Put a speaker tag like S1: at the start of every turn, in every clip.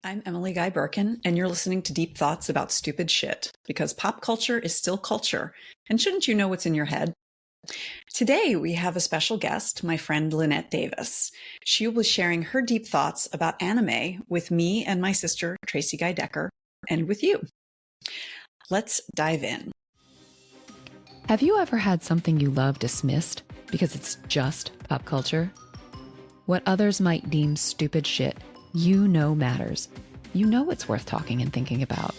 S1: I'm Emily Guy Birkin, and you're listening to Deep Thoughts About Stupid Shit, because pop culture is still culture, and shouldn't you know what's in your head? Today, we have a special guest, my friend Lynette Davis. She will be sharing her deep thoughts about anime with me and my sister, Tracie Guy Decker, and with you. Let's dive in.
S2: Have you ever had something you love dismissed because it's just pop culture? What others might deem stupid shit, you know matters. You know it's worth talking and thinking about.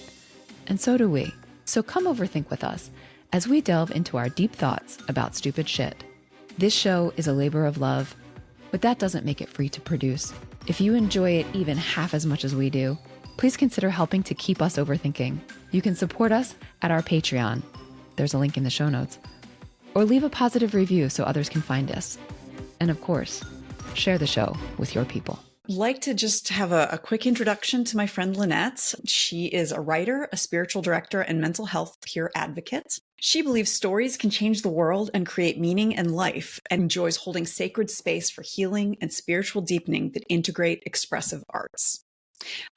S2: And so do we. So come overthink with us as we delve into our deep thoughts about stupid shit. This show is a labor of love, but that doesn't make it free to produce. If you enjoy it even half as much as we do, please consider helping to keep us overthinking. You can support us at our Patreon. There's a link in the show notes. Or leave a positive review so others can find us. And of course, share the show with your people.
S1: Like to just have a quick introduction to my friend Lynette. She is a writer, a spiritual director, and mental health peer advocate. She believes stories can change the world and create meaning and life, and enjoys holding sacred space for healing and spiritual deepening that integrate expressive arts.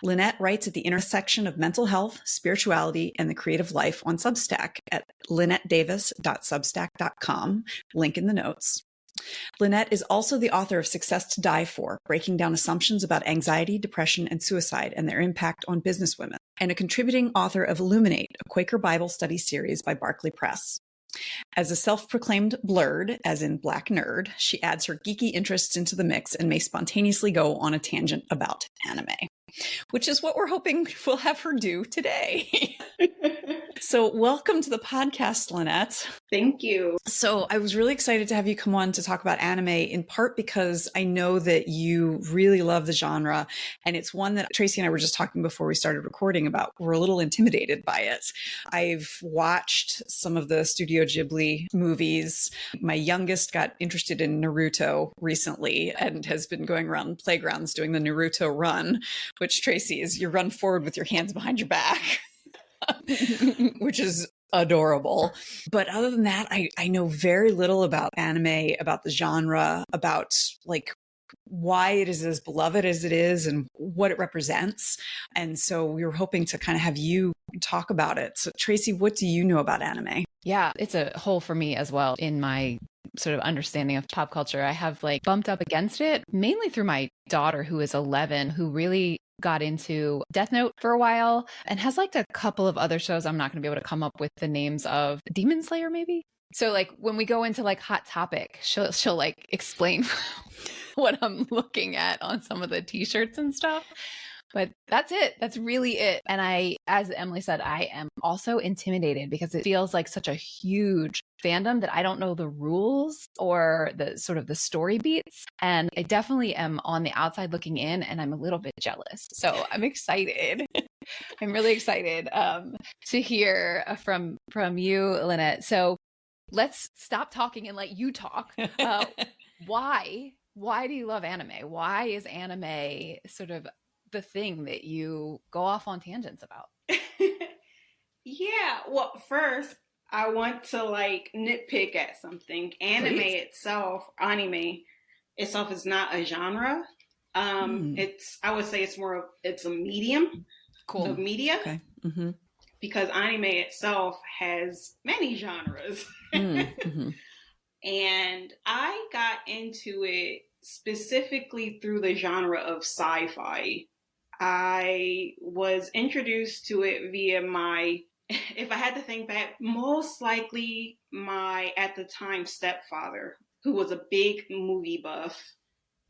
S1: Lynette writes at the intersection of mental health, spirituality, and the creative life on Substack at lynnettedavis.substack.com, link in the notes. Lynette is also the author of Success to Die For, breaking down assumptions about anxiety, depression, and suicide and their impact on businesswomen, and a contributing author of Illuminate, a Quaker Bible study series by Barclay Press. As a self-proclaimed blerd, as in black nerd, she adds her geeky interests into the mix and may spontaneously go on a tangent about anime, which is what we're hoping we'll have her do today. So welcome to the podcast, Lynette.
S3: Thank you.
S1: So I was really excited to have you come on to talk about anime, in part because I know that you really love the genre. And it's one that Tracie and I were just talking before we started recording about. We're a little intimidated by it. I've watched some of the Studio Ghibli movies. My youngest got interested in Naruto recently and has been going around playgrounds doing the Naruto run, which, Tracie, is you run forward with your hands behind your back. Which is adorable. But other than that, I know very little about anime, about the genre, about like why it is as beloved as it is and what it represents. And so we were hoping to kind of have you talk about it. So Tracie, what do you know about anime?
S2: Yeah, it's a hole for me as well in my sort of understanding of pop culture. I have like bumped up against it mainly through my daughter, who is 11, who really got into Death Note for a while and has liked a couple of other shows. I'm not going to be able to come up with the names of. Demon Slayer, maybe. So like when we go into like Hot Topic, she'll like explain what I'm looking at on some of the t-shirts and stuff. But that's it. That's really it. And I, as Emily said, I am also intimidated because it feels like such a huge fandom that I don't know the rules or the sort of the story beats. And I definitely am on the outside looking in, and I'm a little bit jealous. So I'm excited. I'm really excited to hear from you, Lynette. So let's stop talking and let you talk. Why do you love anime? Why is anime sort of the thing that you go off on tangents about?
S3: Yeah, well, first I want to like nitpick at something. Anime itself is not a genre. It's, I would say it's more of, it's a medium of media.
S1: Okay.
S3: Because anime itself has many genres. And I got into it specifically through the genre of sci-fi. I was introduced to it via if I had to think back, most likely my, at the time, stepfather, who was a big movie buff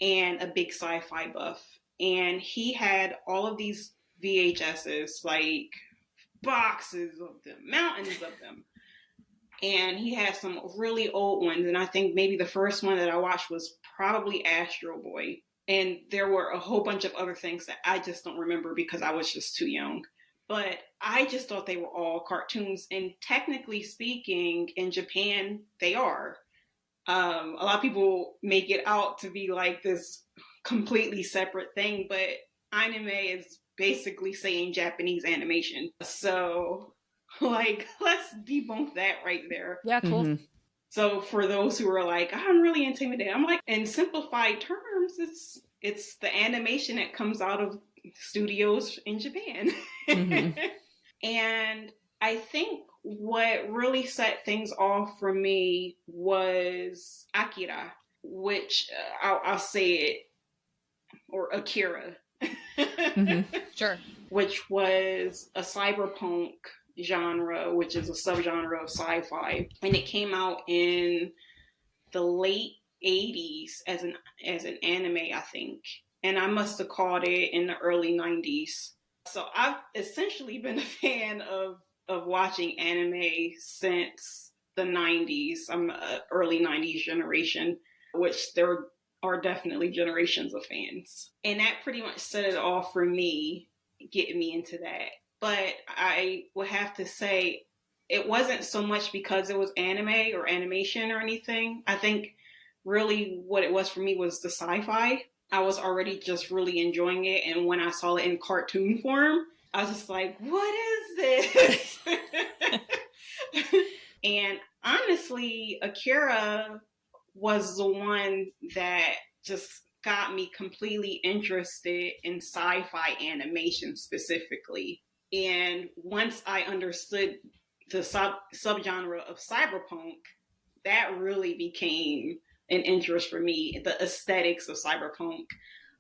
S3: and a big sci-fi buff. And he had all of these VHSs, like boxes of them, mountains of them. And he had some really old ones. And I think maybe the first one that I watched was probably Astro Boy. And there were a whole bunch of other things that I just don't remember because I was just too young. But I just thought they were all cartoons. And technically speaking, in Japan, they are. A lot of people make it out to be like this completely separate thing. But anime is basically saying Japanese animation. So, like, let's debunk that right there.
S2: Yeah, cool.
S1: Mm-hmm.
S3: So for those who are like, I'm really intimidated, I'm like, in simplified terms, it's the animation that comes out of studios in Japan.
S1: Mm-hmm.
S3: And I think what really set things off for me was Akira, which I'll say it, or Akira.
S1: Mm-hmm.
S2: Sure.
S3: Which was a cyberpunk genre, which is a subgenre of sci-fi. And it came out in the late 80s as an anime, I think. And I must have caught it in the early 90s. So I've essentially been a fan of watching anime since the 90s. I'm an early 90s generation, which there are definitely generations of fans. And that pretty much set it off for me, getting me into that. But I would have to say it wasn't so much because it was anime or animation or anything. I think really what it was for me was the sci-fi. I was already just really enjoying it. And when I saw it in cartoon form, I was just like, what is this? And honestly, Akira was the one that just got me completely interested in sci-fi animation specifically. And once I understood the subgenre of cyberpunk, that really became an interest for me, the aesthetics of cyberpunk,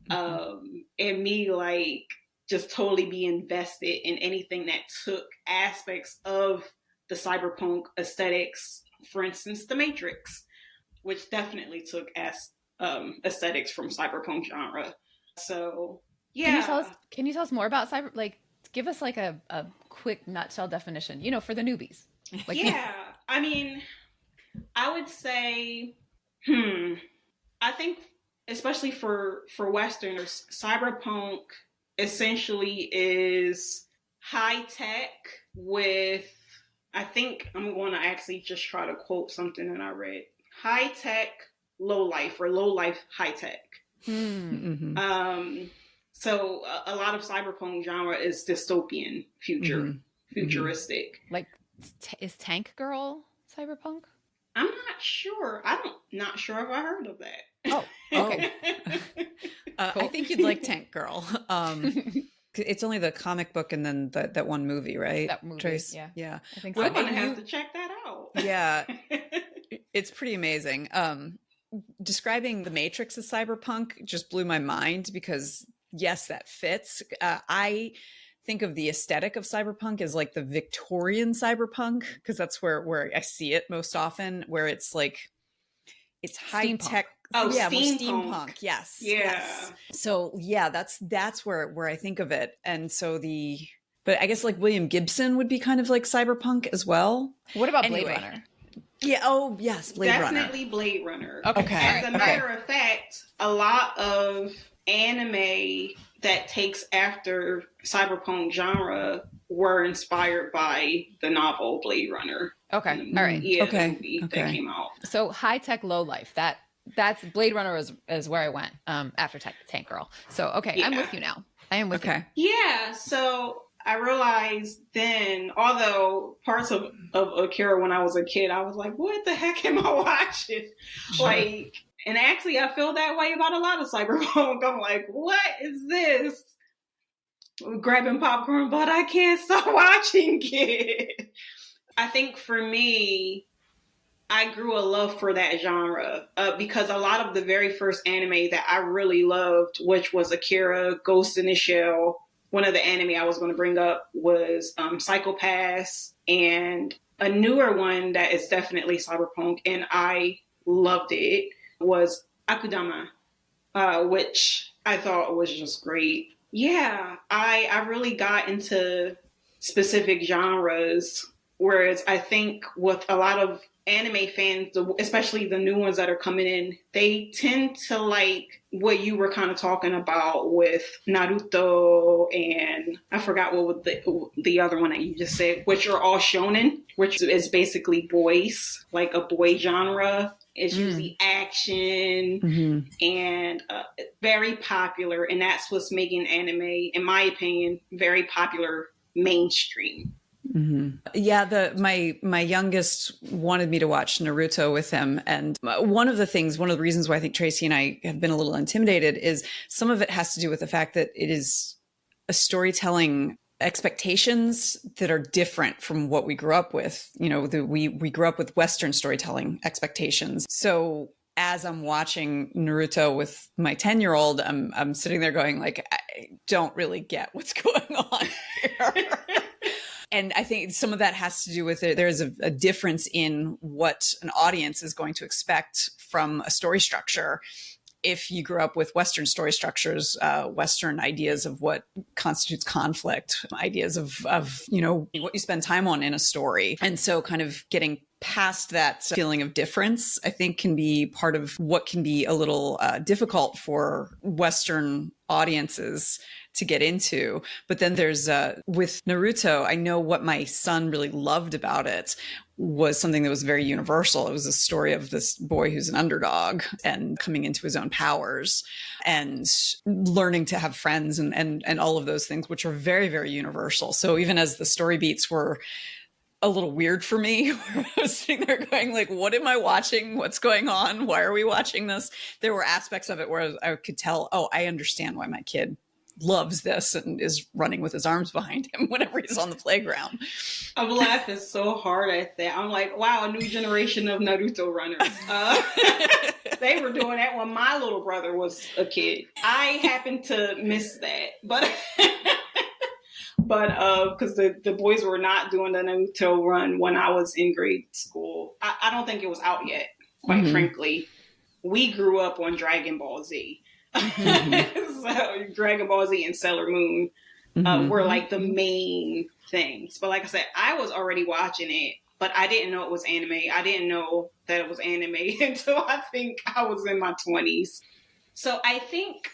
S3: and me like just totally be invested in anything that took aspects of the cyberpunk aesthetics. For instance, The Matrix, which definitely took aesthetics from cyberpunk genre. So yeah.
S2: Can you tell us more about cyber? Like, give us like a quick nutshell definition. You know, for the newbies. Like
S3: yeah, I mean, I would say, I think especially for Westerners, cyberpunk essentially is high tech with, I think I'm going to actually just try to quote something that I read. High tech, low life, or low life, high tech.
S1: Mm-hmm.
S3: So a lot of cyberpunk genre is dystopian, futuristic.
S2: Like, is Tank Girl cyberpunk?
S3: I'm not sure. Not sure if I heard of that.
S2: Oh, okay.
S1: Cool. I think you'd like Tank Girl. It's only the comic book and then that one movie, right?
S2: That movie,
S1: Trace?
S2: yeah. I think
S3: We're
S2: so.
S3: going to have to check that out.
S1: Yeah. It's pretty amazing. Describing The Matrix as cyberpunk just blew my mind because, yes, that fits. I think of the aesthetic of cyberpunk as like the Victorian cyberpunk, because that's where I see it most often, where it's like, it's high tech.
S3: Oh,
S1: yeah,
S3: steampunk.
S1: Yes.
S3: Yeah.
S1: Yes. So yeah, that's where I think of it. And so but I guess like William Gibson would be kind of like cyberpunk as well.
S2: What about Blade Runner?
S1: Yeah. Oh, yes. Blade Runner.
S3: Definitely Blade Runner.
S1: Okay.
S3: As a matter of fact, a lot of anime that takes after cyberpunk genre were inspired by the novel Blade Runner.
S2: Okay. All right.
S3: Yeah.
S1: Okay.
S3: The movie that came out.
S2: So high tech, low life. That's Blade Runner is where I went after Tank Girl. So okay, yeah. I'm with you now. I am with you.
S3: Yeah. So I realized then, although parts of Akira when I was a kid, I was like, what the heck am I watching? Sure. Like, and actually I feel that way about a lot of cyberpunk. I'm like, what is this? I'm grabbing popcorn, but I can't stop watching it. I think for me, I grew a love for that genre because a lot of the very first anime that I really loved, which was Akira, Ghost in the Shell. One of the anime I was going to bring up was Psycho-Pass, and a newer one that is definitely cyberpunk, and I loved it, was Akudama, which I thought was just great. Yeah, I really got into specific genres, whereas I think with a lot of anime fans, especially the new ones that are coming in, they tend to like what you were kind of talking about with Naruto, and I forgot what was the other one that you just said, which are all shonen, which is basically boys, like a boy genre. It's usually action and very popular, and that's what's making anime, in my opinion, very popular mainstream.
S1: Mm-hmm. Yeah, my youngest wanted me to watch Naruto with him, and one of the reasons why I think Tracie and I have been a little intimidated is some of it has to do with the fact that it is a storytelling expectations that are different from what we grew up with. You know, we grew up with Western storytelling expectations. So as I'm watching Naruto with my 10-year-old, I'm sitting there going like, I don't really get what's going on here. And I think some of that has to do with it. There's a difference in what an audience is going to expect from a story structure. If you grew up with Western story structures, Western ideas of what constitutes conflict, ideas of, you know, what you spend time on in a story. And so kind of getting past that feeling of difference, I think can be part of what can be a little difficult for Western audiences to get into. But then there's, with Naruto, I know what my son really loved about it was something that was very universal. It was a story of this boy who's an underdog and coming into his own powers and learning to have friends and all of those things, which are very, very universal. So even as the story beats were a little weird for me, I was sitting there going like, what am I watching? What's going on? Why are we watching this? There were aspects of it where I could tell, oh, I understand why my kid loves this and is running with his arms behind him whenever he's on the playground.
S3: I'm laughing so hard at that. I'm like, wow, a new generation of Naruto runners. They were doing that when my little brother was a kid. I happened to miss that, but because the boys were not doing the Naruto run when I was in grade school. I don't think it was out yet, quite frankly. We grew up on Dragon Ball Z. So Dragon Ball Z and Sailor Moon were like the main things. But like I said, I was already watching it, but I didn't know it was anime. I didn't know that it was anime until I think I was in my 20s. So I think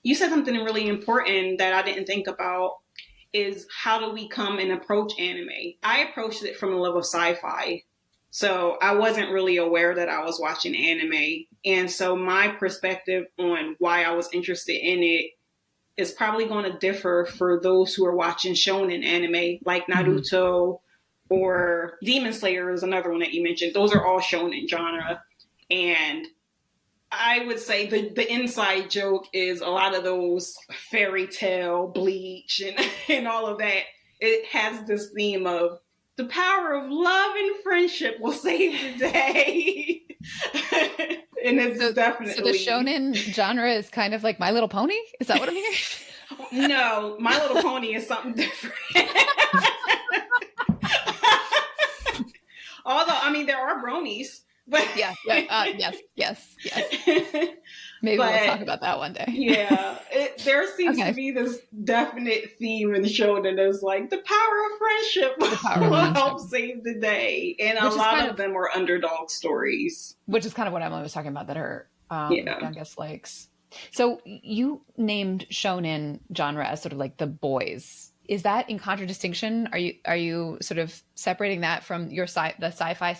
S3: you said something really important that I didn't think about is how do we come and approach anime? I approached it from the level of sci-fi. So I wasn't really aware that I was watching anime. And so my perspective on why I was interested in it is probably going to differ for those who are watching shonen anime like Naruto or Demon Slayer is another one that you mentioned. Those are all shonen genre. And I would say the inside joke is a lot of those fairy tale, Bleach, and all of that. It has this theme of the power of love and friendship will save the day. And it's definitely...
S2: So the shonen genre is kind of like My Little Pony? Is that what I'm hearing?
S3: No, My Little Pony is something different. Although, I mean, there are bronies. But
S2: yes. Maybe we'll talk about that one day.
S3: Yeah, there seems to be this definite theme in the show that is like the power of friendship will help save the day, and a lot of them are underdog stories,
S2: which is kind of what Emily was talking about that her youngest likes. So you named shonen genre as sort of like the boys. Is that in contradistinction? Are you sort of separating that from your the sci-fi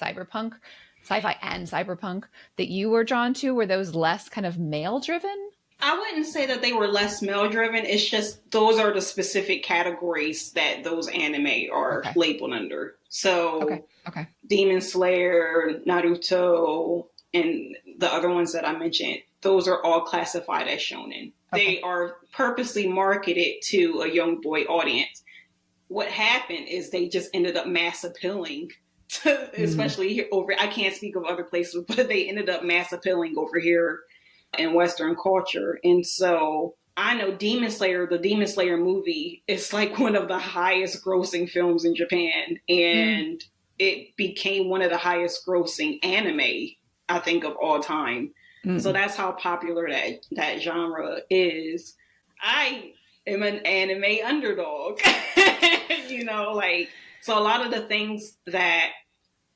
S2: and cyberpunk that you were drawn to? Were those less kind of male driven?
S3: I wouldn't say that they were less male driven. It's just those are the specific categories that those anime are labeled under. So Demon Slayer, Naruto, and the other ones that I mentioned, those are all classified as shonen. They are purposely marketed to a young boy audience. What happened is they just ended up mass appealing especially over, I can't speak of other places, but they ended up mass appealing over here in Western culture. And so I know Demon Slayer, the Demon Slayer movie, is like one of the highest grossing films in Japan. And it became one of the highest grossing anime, I think, of all time. So that's how popular that genre is. I am an anime underdog, so a lot of the things that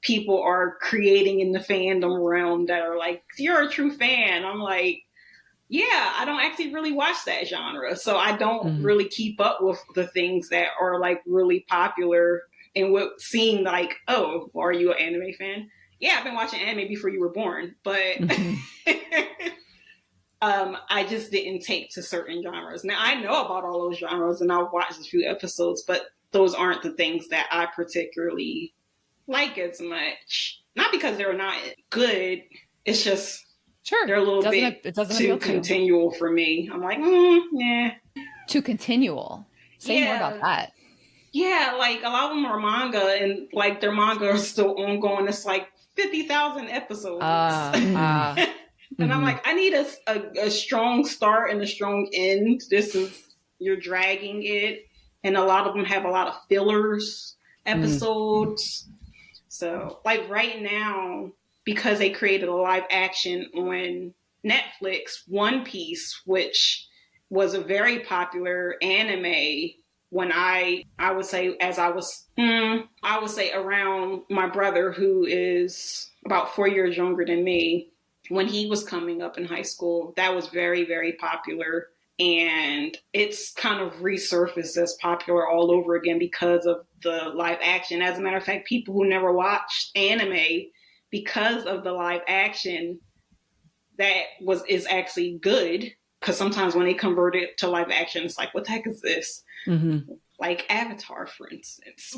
S3: people are creating in the fandom realm that are like, you're a true fan. I'm like, yeah, I don't actually really watch that genre. So I don't really keep up with the things that are like really popular and what seem like, oh, are you an anime fan? Yeah, I've been watching anime before you were born, but I just didn't take to certain genres. Now I know about all those genres and I've watched a few episodes, but those aren't the things that I particularly like as much. Not because they're not good. It's just they're a little bit too continual for me. I'm like, yeah.
S2: Too continual. Say more about that.
S3: Yeah, like a lot of them are manga, and like their manga are still ongoing. It's like 50,000 episodes. And I'm like, I need a strong start and a strong end. You're dragging it. And a lot of them have a lot of fillers episodes. So like right now, because they created a live action on Netflix, One Piece, which was a very popular anime when I would say I would say around my brother, who is about 4 years younger than me, when he was coming up in high school, that was very, very popular. And it's kind of resurfaced as popular all over again because of the live action. As a matter of fact, people who never watched anime, because of the live action, is actually good. Because sometimes when they convert it to live action, it's like, what the heck is this? Like Avatar, for instance.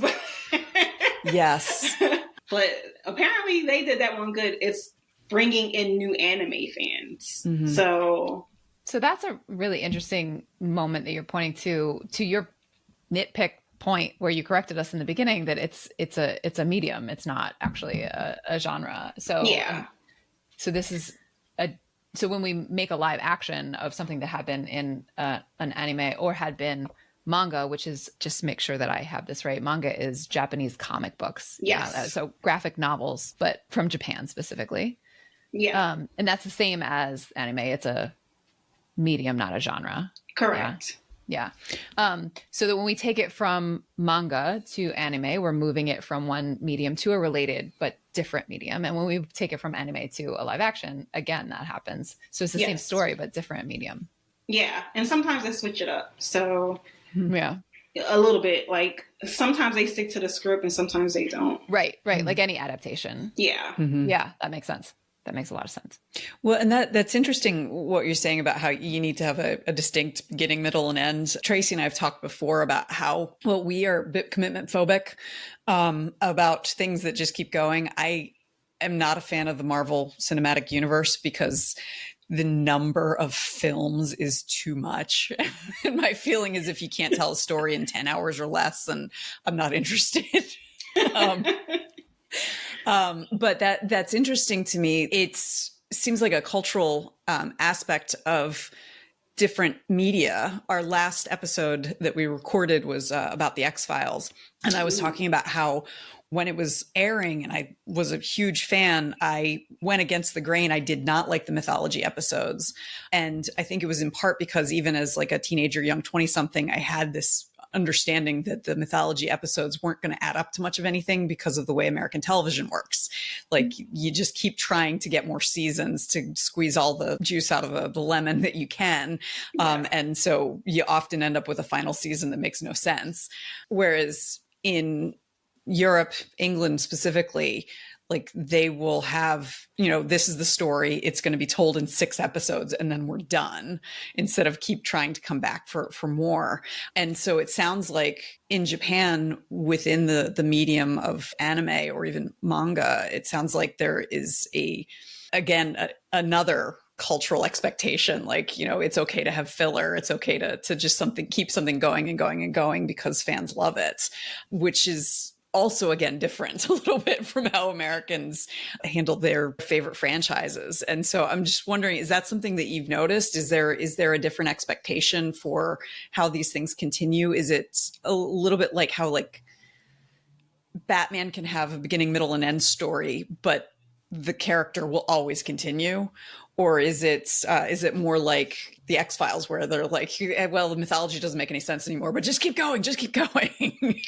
S1: Yes.
S3: But apparently they did that one good. It's bringing in new anime fans. So
S2: that's a really interesting moment that you're pointing to your nitpick point where you corrected us in the beginning that it's a medium. It's not actually a genre. So
S3: yeah.
S2: So this is so when we make a live action of something that had been in an anime or had been manga, which is, just make sure that I have this right, manga is Japanese comic books.
S3: Yes.
S2: So graphic novels, but from Japan specifically.
S3: Yeah.
S2: And that's the same as anime. It's a medium, not a genre.
S3: Correct.
S2: Yeah. So that when we take it from manga to anime, we're moving it from one medium to a related but different medium. And when we take it from anime to a live action, again, that happens. So it's the same story, but different medium.
S3: Yeah. And sometimes they switch it up. So
S2: yeah,
S3: a little bit. Like sometimes they stick to the script and sometimes they don't.
S2: Right. Like any adaptation.
S3: Yeah.
S2: Yeah, that makes sense. That makes a lot of sense.
S1: Well, and that's interesting what you're saying about how you need to have a distinct beginning, middle, and end. Tracie and I have talked before about how, well, we are a bit commitment phobic about things that just keep going. I am not a fan of the Marvel Cinematic Universe because the number of films is too much. And my feeling is if you can't tell a story in 10 hours or less, then I'm not interested. But that's interesting to me. It seems like a cultural aspect of different media. Our last episode that we recorded was about the X-Files. And I was talking about how when it was airing and I was a huge fan, I went against the grain. I did not like the mythology episodes. And I think it was in part because even as like a teenager, young 20-something, I had this understanding that the mythology episodes weren't going to add up to much of anything because of the way American television works. Like you just keep trying to get more seasons to squeeze all the juice out of the lemon that you can. And so you often end up with a final season that makes no sense. Whereas in Europe, England specifically, like they will have, this is the story. It's going to be told in 6 episodes and then we're done instead of keep trying to come back for more. And so it sounds like in Japan, within the medium of anime or even manga, it sounds like there is another cultural expectation. Like, it's okay to have filler. It's okay to just keep something going and going and going because fans love it, which is also, again, different a little bit from how Americans handle their favorite franchises. And so I'm just wondering, is that something that you've noticed? Is there a different expectation for how these things continue? Is it a little bit like how like Batman can have a beginning, middle, and end story, but the character will always continue? Or is it more like the X-Files where they're like, well, the mythology doesn't make any sense anymore, but just keep going, just keep going.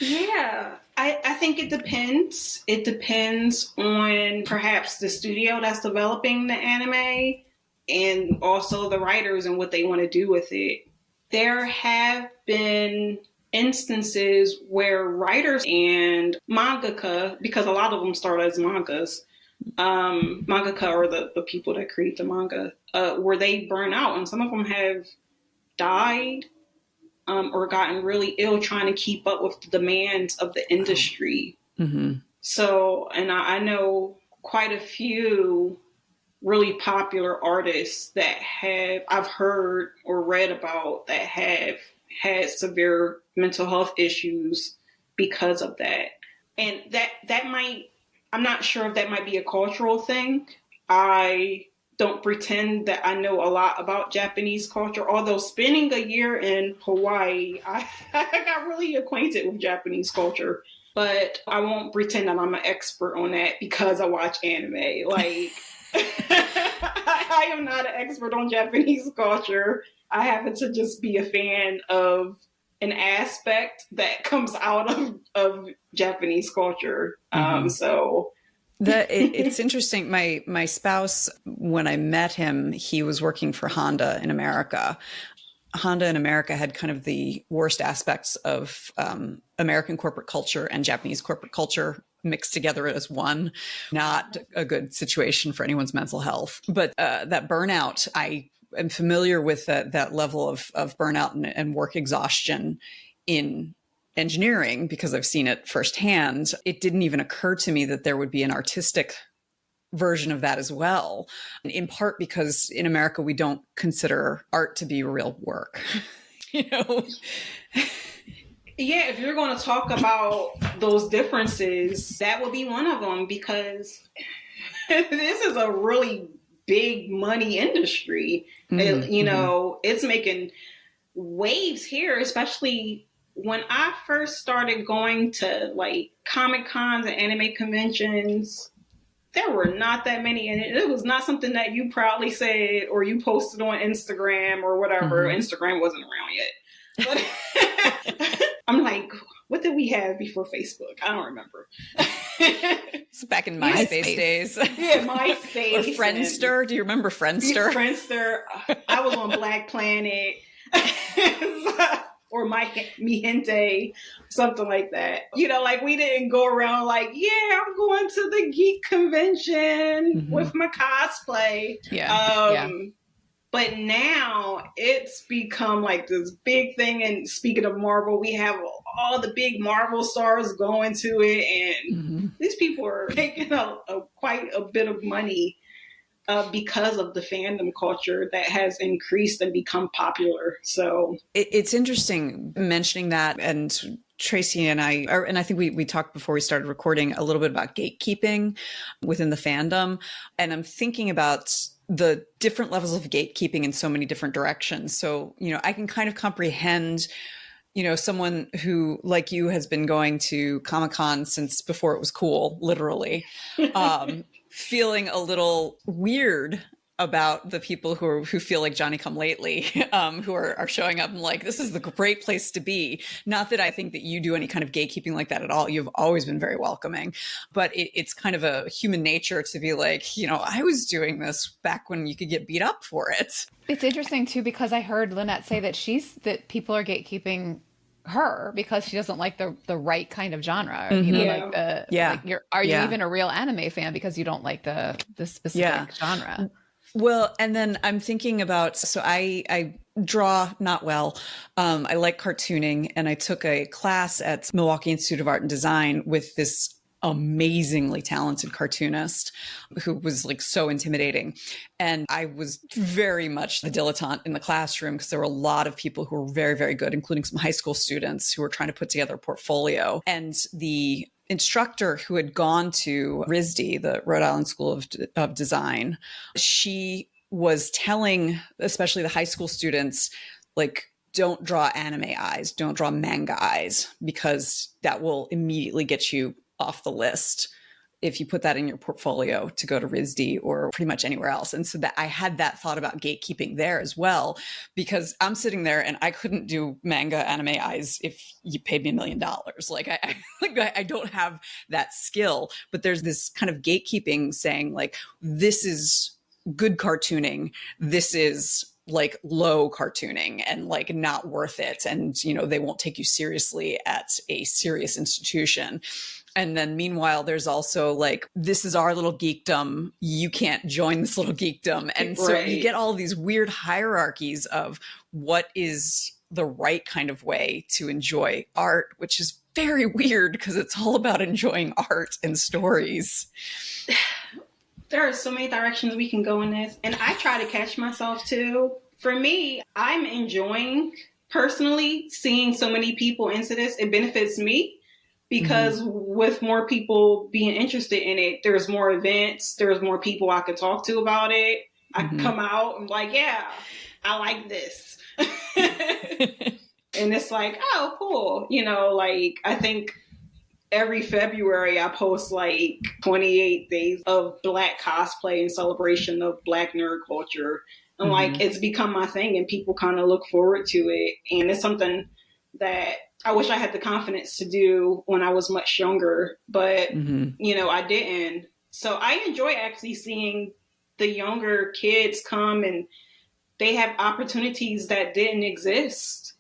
S3: Yeah, I think it depends. It depends on perhaps the studio that's developing the anime and also the writers and what they want to do with it. There have been instances where writers and mangaka, because a lot of them start as mangas, mangaka are the people that create the manga, where they burn out, and some of them have died or gotten really ill trying to keep up with the demands of the industry.
S1: Mm-hmm.
S3: So, and I know quite a few really popular artists that I've heard or read about that have had severe mental health issues because of that. And that might, I'm not sure if that might be a cultural thing. I don't pretend that I know a lot about Japanese culture, although spending a year in Hawaii, I got really acquainted with Japanese culture. But I won't pretend that I'm an expert on that because I watch anime. Like, I am not an expert on Japanese culture. I happen to just be a fan of an aspect that comes out of Japanese culture. So
S1: it's interesting. My spouse, when I met him, he was working for Honda in America. Honda in America had kind of the worst aspects of American corporate culture and Japanese corporate culture mixed together as one. Not a good situation for anyone's mental health. But that burnout, I am familiar with that level of burnout and work exhaustion in engineering because I've seen it firsthand. It didn't even occur to me that there would be an artistic version of that as well, in part because in America we don't consider art to be real work.
S3: Yeah, if you're going to talk about those differences, that would be one of them, because this is a really big money industry. It's making waves here, especially when I first started going to like Comic Cons and anime conventions. There were not that many, and it was not something that you proudly said or you posted on Instagram or whatever. Instagram wasn't around yet. But I'm like, what did we have before Facebook? I don't remember.
S1: It's back in MySpace days.
S3: Yeah, MySpace.
S1: Or Friendster. Do you remember Friendster?
S3: Friendster. I was on Black Planet. Or Mi Gente, something like that. Like we didn't go around like, yeah, I'm going to the geek convention with my cosplay. But now it's become like this big thing. And speaking of Marvel, we have all the big Marvel stars going to it. And these people are making quite a bit of money because of the fandom culture that has increased and become popular. So
S1: it's interesting mentioning that. And Tracie and I think we talked before we started recording a little bit about gatekeeping within the fandom. And I'm thinking about the different levels of gatekeeping in so many different directions. So, I can kind of comprehend, someone who, like you, has been going to Comic-Con since before it was cool, literally, feeling a little weird about the people who feel like Johnny come lately, who are showing up and like, this is the great place to be. Not that I think that you do any kind of gatekeeping like that at all. You've always been very welcoming, but it's kind of a human nature to be like, I was doing this back when you could get beat up for it.
S2: It's interesting too, because I heard Lynette say that people are gatekeeping her because she doesn't like the right kind of genre. Are you even a real anime fan because you don't like the specific genre?
S1: Well, and then I'm thinking about, so I draw not well. I like cartooning, and I took a class at Milwaukee Institute of Art and Design with this amazingly talented cartoonist who was like so intimidating. And I was very much the dilettante in the classroom because there were a lot of people who were very, very good, including some high school students who were trying to put together a portfolio. And the instructor who had gone to RISD, the Rhode Island School of Design, she was telling, especially the high school students, like, don't draw anime eyes, don't draw manga eyes, because that will immediately get you off the list if you put that in your portfolio to go to RISD or pretty much anywhere else. And so that I had that thought about gatekeeping there as well, because I'm sitting there and I couldn't do manga anime eyes if you paid me $1 million. Like I don't have that skill, but there's this kind of gatekeeping saying like, this is good cartooning. This is like low cartooning and like not worth it. And, they won't take you seriously at a serious institution. And then meanwhile, there's also like, this is our little geekdom. You can't join this little geekdom. And so you get all these weird hierarchies of what is the right kind of way to enjoy art, which is very weird because it's all about enjoying art and stories.
S3: There are so many directions we can go in this. And I try to catch myself too. For me, I'm enjoying personally, seeing so many people into this, it benefits me because with more people being interested in it, there's more events, there's more people I could talk to about it. I can come out and like, yeah, I like this. And it's like, oh, cool. You know, like, I think every February I post like 28 days of Black cosplay in celebration of Black nerd culture. And like, it's become my thing and people kind of look forward to it. And it's something that I wish I had the confidence to do when I was much younger, but you know, I didn't. So I enjoy actually seeing the younger kids come and they have opportunities that didn't exist.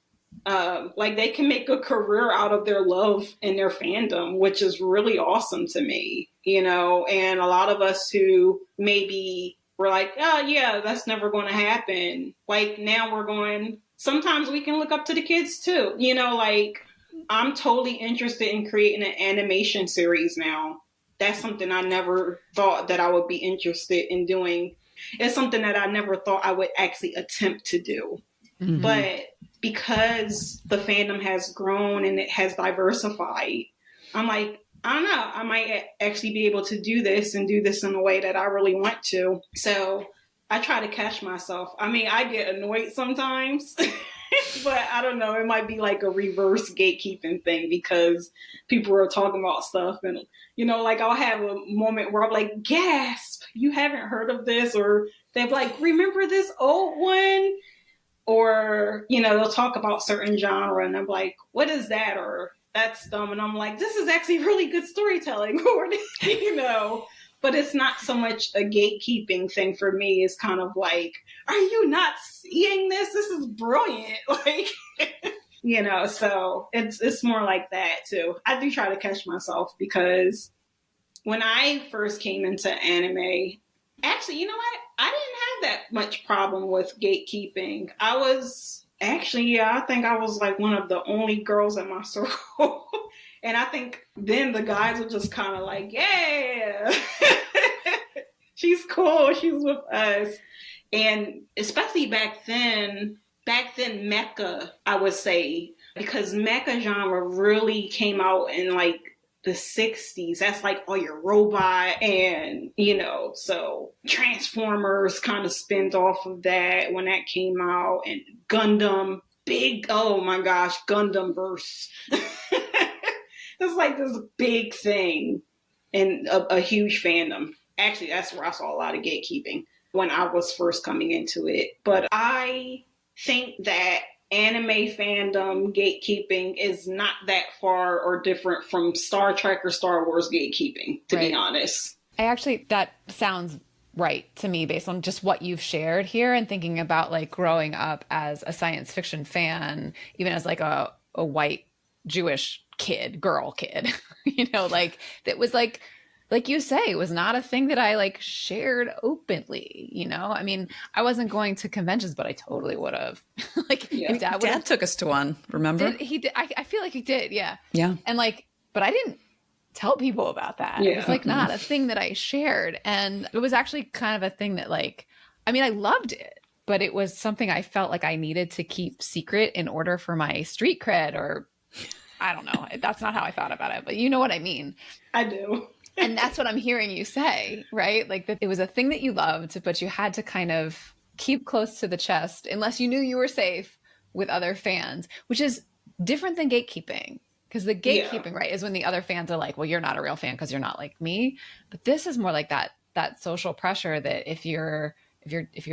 S3: Like they can make a career out of their love and their fandom, which is really awesome to me, you know, and a lot of us who maybe were like, oh yeah, that's never going to happen. Like now we're going, sometimes we can look up to the kids too, you know, like I'm totally interested in creating an animation series now. That's something I never thought that I would be interested in doing. It's something that I never thought I would actually attempt to do. But because the fandom has grown and it has diversified, I'm like, I don't know, I might actually be able to do this and do this in a way that I really want to. So I try to catch myself. I mean, I get annoyed sometimes, but I don't know, it might be like a reverse gatekeeping thing because people are talking about stuff and, you know, like I'll have a moment where I'm like, gasp, you haven't heard of this? Or they're like, remember this old one? Or, you know, they'll talk about certain genre and I'm like, what is that? Or that's dumb. And I'm like, this is actually really good storytelling. Or, you know, but it's not so much a gatekeeping thing for me. It's kind of like, are you not seeing this? This is brilliant. Like, you know, so it's more like that too. I do try to catch myself because when I first came into anime, actually, you know what? I didn't have that much problem with gatekeeping. I was actually, yeah, I think I was like one of the only girls in my circle. And I think then the guys were just kind of like, yeah, she's cool. She's with us. And especially back then mecha, I would say, because mecha genre really came out in like the 60s. That's like all your robot and, you know, so Transformers kind of spinned off of that when that came out, and Gundam, big, oh my gosh, Gundam verse. It's like this big thing and a huge fandom. Actually, that's where I saw a lot of gatekeeping when I was first coming into it. But I think that anime fandom gatekeeping is not that far or different from Star Trek or Star Wars gatekeeping, to be honest.
S2: That sounds right to me based on just what you've shared here, and thinking about like growing up as a science fiction fan, even as like a white Jewish girl kid, you know, like that was like you say, it was not a thing that I like shared openly, you know? I mean, I wasn't going to conventions, but I totally would have. Like,
S1: yeah. Dad took us to one, remember?
S2: He did. I feel like he did, yeah.
S1: Yeah.
S2: And like, but I didn't tell people about that. Yeah. It was like not a thing that I shared. And it was actually kind of a thing that like, I mean, I loved it, but it was something I felt like I needed to keep secret in order for my street cred, or I don't know. That's not how I thought about it, but you know what I mean?
S3: I do.
S2: And that's what I'm hearing you say, right? Like that it was a thing that you loved, but you had to kind of keep close to the chest unless you knew you were safe with other fans, which is different than gatekeeping. Because the gatekeeping, right, is when the other fans are like, well, you're not a real fan because you're not like me. But this is more like that social pressure that if you're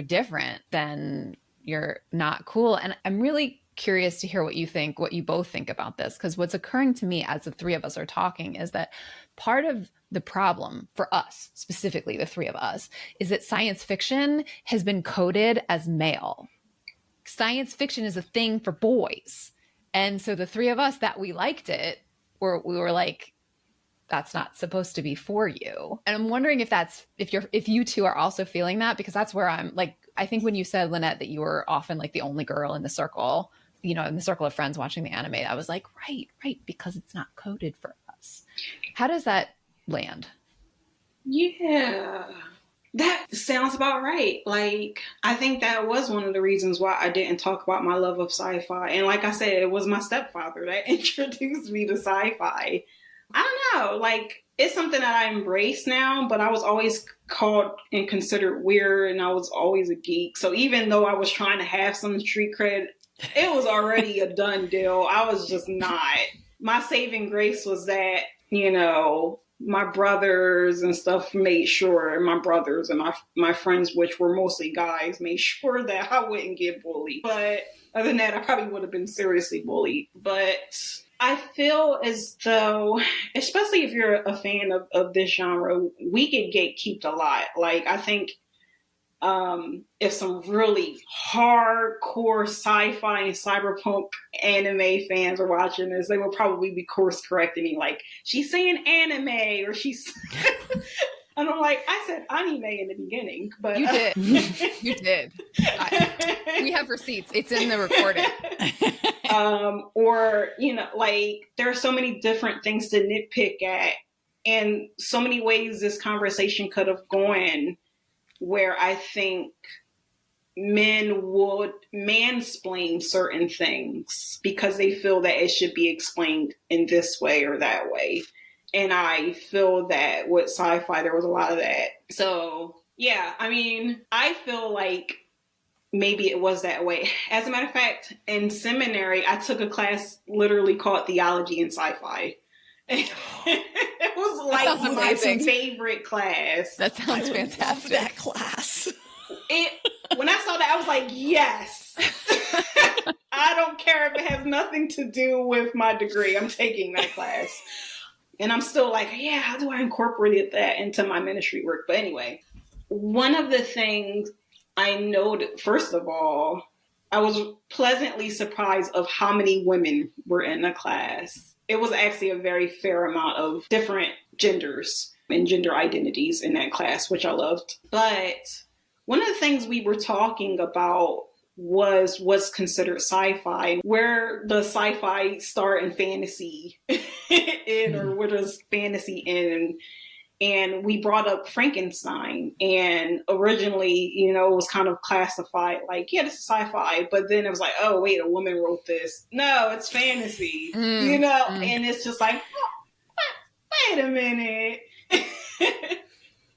S2: different, then you're not cool. And I'm really curious to hear what you both think about this, because what's occurring to me as the three of us are talking is that part of the problem for us, specifically the three of us, is that science fiction has been coded as male. Science fiction is a thing for boys. And so the three of us that we liked it, we were like, that's not supposed to be for you. And I'm wondering if you two are also feeling that, because that's where I'm like, I think when you said, Lynette, that you were often like the only girl in the circle, you know, in the circle of friends watching the anime, I was like, right, because it's not coded for us. How does that land?
S3: Yeah. That sounds about right. Like, I think that was one of the reasons why I didn't talk about my love of sci-fi. And like I said, it was my stepfather that introduced me to sci-fi. I don't know, like, it's something that I embrace now, but I was always called and considered weird, and I was always a geek. So even though I was trying to have some street cred, it was already a done deal. I was just not. My saving grace was that, you know, my brothers and stuff made sure, and my brothers and my friends, which were mostly guys, made sure that I wouldn't get bullied. But other than that, I probably would have been seriously bullied. But I feel as though, especially if you're a fan of this genre, we get gatekeeped a lot. Like, I think if some really hardcore sci-fi and cyberpunk anime fans are watching this, they will probably be course correcting me, like, she's saying anime, or she's and I'm like, I said anime in the beginning, but
S2: you did. You did. We have receipts. It's in the recording.
S3: Or, you know, like, there are so many different things to nitpick at, and so many ways this conversation could have gone, where I think men would mansplain certain things because they feel that it should be explained in this way or that way. And I feel that with sci-fi, there was a lot of that. So, yeah, I mean, I feel like maybe it was that way. As a matter of fact, in seminary, I took a class literally called Theology and Sci-Fi. It was like my favorite class.
S2: That sounds fantastic.
S1: Love that class.
S3: When I saw that, I was like, yes. I don't care if it has nothing to do with my degree. I'm taking that class. And I'm still like, yeah, how do I incorporate that into my ministry work? But anyway, one of the things I noted, first of all, I was pleasantly surprised of how many women were in the class. It was actually a very fair amount of different genders and gender identities in that class, which I loved. But one of the things we were talking about was what's considered sci-fi, where does sci-fi start and fantasy in, or where does fantasy end? And we brought up Frankenstein, and originally, you know, it was kind of classified like, yeah, this is sci-fi, but then it was like, oh, wait, a woman wrote this. No, it's fantasy, you know, and it's just like, oh, wait a minute.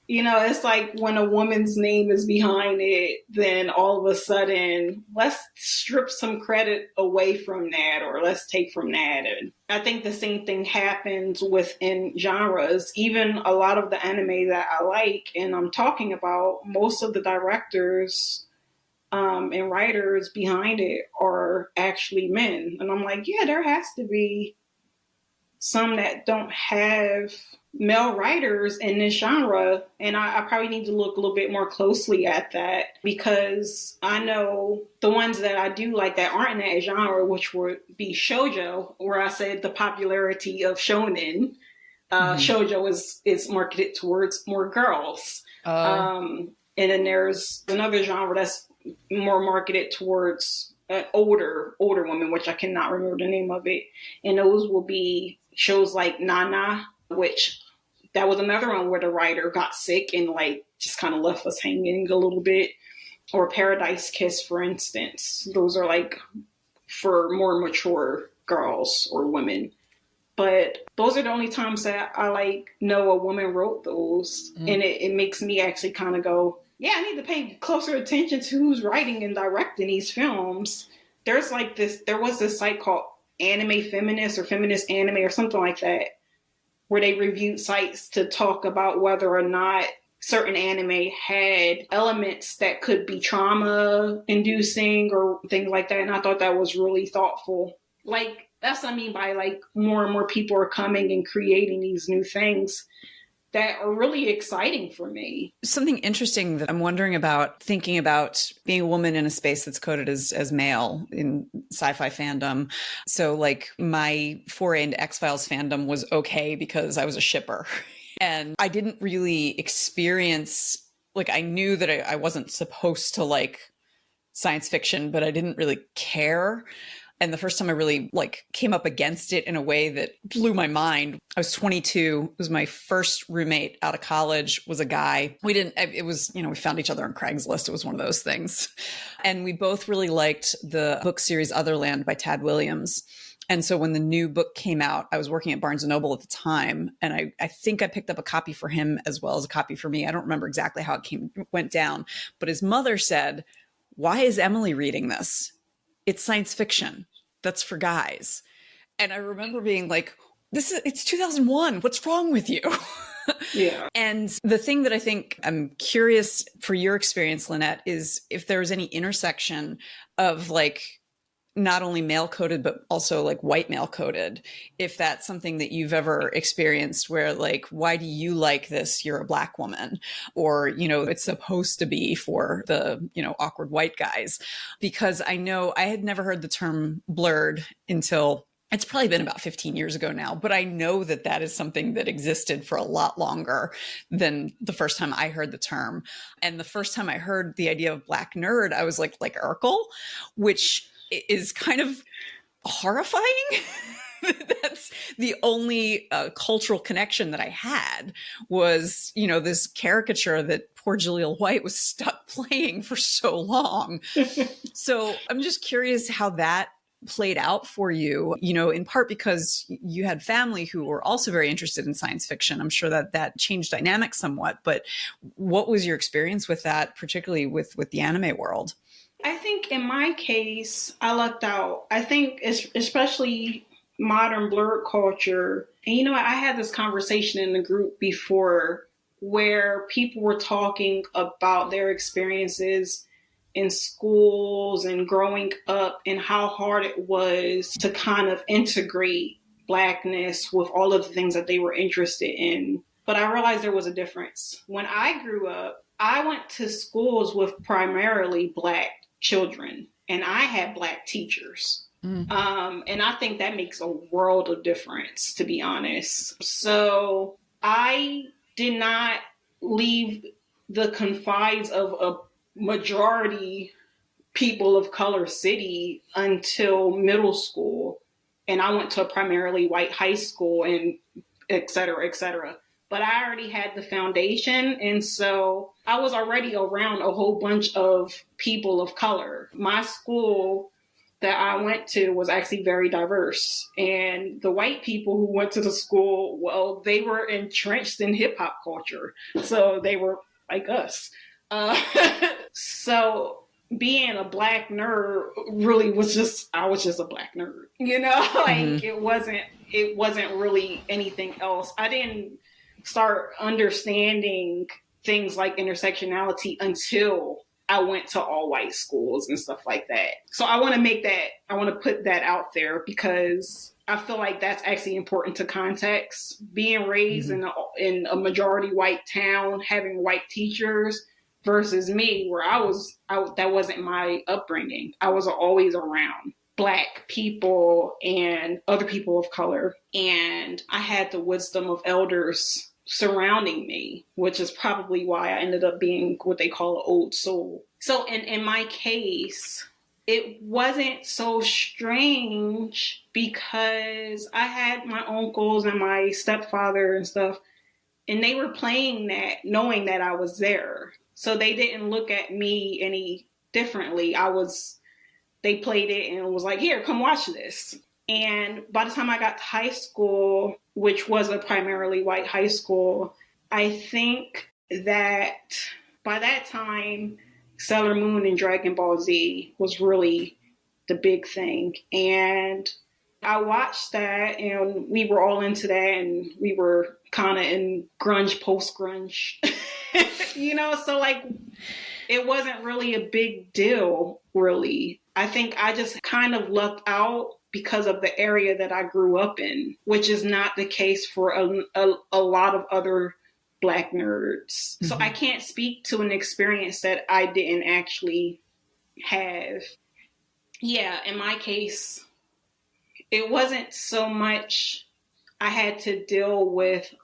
S3: You know, it's like when a woman's name is behind it, then all of a sudden, let's strip some credit away from that, or let's take from that. And I think the same thing happens within genres. Even a lot of the anime that I like, and I'm talking about, most of the directors and writers behind it are actually men. And I'm like, yeah, there has to be some that don't have male writers in this genre, and I probably need to look a little bit more closely at that, because I know the ones that I do like that aren't in that genre, which would be shoujo, where I said the popularity of shonen. Shoujo is marketed towards more girls. And then there's another genre that's more marketed towards older women, which I cannot remember the name of it. And those will be shows like Nana, which that was another one where the writer got sick and like just kind of left us hanging a little bit. Or Paradise Kiss, for instance. Those are like for more mature girls or women. But those are the only times that I like know a woman wrote those. And it makes me actually kind of go, yeah, I need to pay closer attention to who's writing and directing these films. There was this site called Anime Feminist or Feminist Anime or something like that, where they reviewed sites to talk about whether or not certain anime had elements that could be trauma inducing or things like that. And I thought that was really thoughtful. Like, that's what I mean by like more and more people are coming and creating these new things that are really exciting for me.
S1: Something interesting that I'm wondering about, thinking about being a woman in a space that's coded as male in sci-fi fandom. So like my foray into X-Files fandom was okay because I was a shipper. And I didn't really experience, like, I knew that I wasn't supposed to like science fiction, but I didn't really care. And the first time I really like came up against it in a way that blew my mind, I was 22. It was my first roommate out of college, was a guy. It was, we found each other on Craigslist. It was one of those things. And we both really liked the book series Otherland by Tad Williams. And so when the new book came out, I was working at Barnes & Noble at the time. And I think I picked up a copy for him as well as a copy for me. I don't remember exactly how it went down. But his mother said, "Why is Emily reading this? It's science fiction. That's for guys." And I remember being like, it's 2001. What's wrong with you?
S3: Yeah.
S1: And the thing that I think I'm curious for your experience, Lynette, is if there's any intersection of like not only male coded, but also like white male coded, if that's something that you've ever experienced where like, why do you like this? You're a Black woman, or, it's supposed to be for the, awkward white guys. Because I know I had never heard the term blerd until it's probably been about 15 years ago now, but I know that that is something that existed for a lot longer than the first time I heard the term. And the first time I heard the idea of Black nerd, I was like Urkel, which is kind of horrifying. That's the only cultural connection that I had was, this caricature that poor Jaleel White was stuck playing for so long. So I'm just curious how that played out for you, in part because you had family who were also very interested in science fiction. I'm sure that changed dynamics somewhat, but what was your experience with that, particularly with the anime world?
S3: I think in my case, I lucked out. I think especially modern blerd culture. And I had this conversation in the group before where people were talking about their experiences in schools and growing up and how hard it was to kind of integrate Blackness with all of the things that they were interested in. But I realized there was a difference. When I grew up, I went to schools with primarily Black children, and I had Black teachers. And I think that makes a world of difference, to be honest. So I did not leave the confines of a majority people of color city until middle school. And I went to a primarily white high school and et cetera, et cetera. But I already had the foundation. And so I was already around a whole bunch of people of color. My school that I went to was actually very diverse. And the white people who went to the school, well, they were entrenched in hip hop culture. So they were like us. So being a Black nerd really was I was just a Black nerd, it wasn't really anything else. I didn't start understanding things like intersectionality until I went to all white schools and stuff like that. So I want to put that out there because I feel like that's actually important to context. Being raised in a majority white town, having white teachers versus me where that wasn't my upbringing. I was always around Black people and other people of color. And I had the wisdom of elders surrounding me, which is probably why I ended up being what they call an old soul. So in my case, it wasn't so strange because I had my uncles and my stepfather and stuff, and they were playing that knowing that I was there. So they didn't look at me any differently. They played it and was like, here, come watch this. And by the time I got to high school, which was a primarily white high school, I think that by that time, Sailor Moon and Dragon Ball Z was really the big thing. And I watched that and we were all into that and we were kind of in grunge, post-grunge, so like it wasn't really a big deal, really. I think I just kind of lucked out because of the area that I grew up in, which is not the case for a lot of other Black nerds. So I can't speak to an experience that I didn't actually have. Yeah, in my case, it wasn't so much I had to deal with,